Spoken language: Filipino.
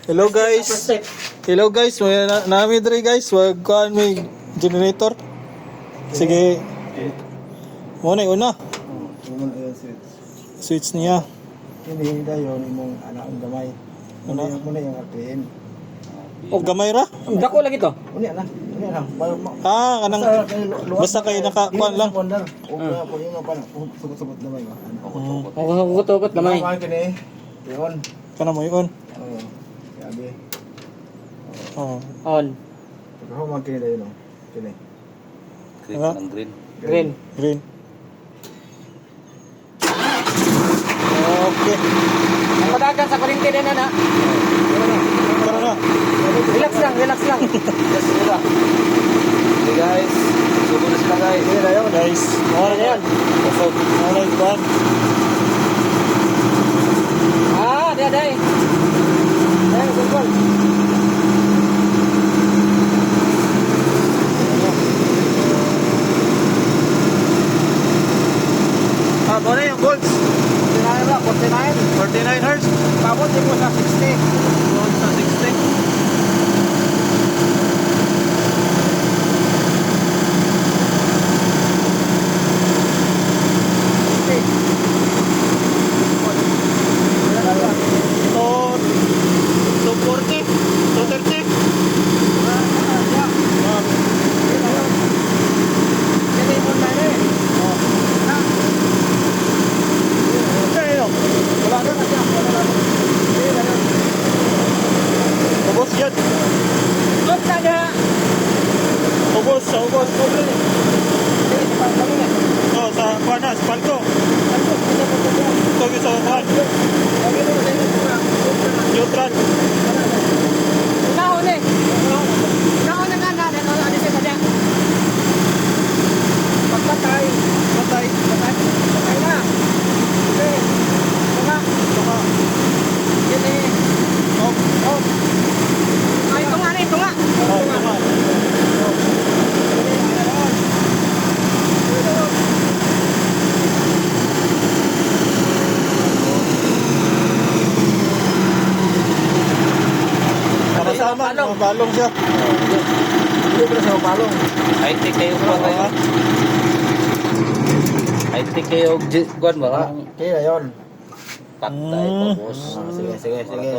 Hello guys. Hello guys. May nami diri guys. Wag kuan may generator. Sige. Muna una. Kumun ayo switch. Switch niya. Kini dayon imong anak ang gamay. Ano? Muna yung RPM. Oh, gamay ra. Dako lagi to. Unya na. Ah, kanang basta kay nakakuan lang. Okay po yung apa sugot-sugot gamay ba. Hugot-hugot gamay. Kini. Yon. Kana mo yun. Oh. Sabi. Oh. On. Pero mo kini dayon no. Kini. Green Ano? ng green. Green. Green. Okay. Ang madagan sa kurinti din na. Tara na. Relax lang, relax lang. Yes, sila. Okay guys. Subo na sila guys. Kini dayon. Guys. Ano na yun? Pasok. Alright, kuan. Ah, dia day. Ayan, gulgol. Ah, muna yung volts. 49 ba? 49. 49 hertz. Pabot din mo sa 60. Doon sa 60. To 240, 230. Kini mo na rin. Wala na kasi ako na. Kini dayon. Ubos yan. Good na dia. Ubos, sa ubos. Kini sa pangkami na. No, sa kuan na, sa palko. Ito yung sa kuan. Neutral. Nahon eh. Nahon na nga na. Nahon na siya sadya. Pagpatay. Patay. Patay na. Okay. Tama. Saka. Kini. Oh, oh. Ay, ito nga na, ito nga. Oh, saka. Nakasama, balong siya. Hindi ko sa palong. High-tech kayo pa kayo. High-tech kayo. Guan ba? Kini dayon. Patay pa boss. Sige, sige, sige.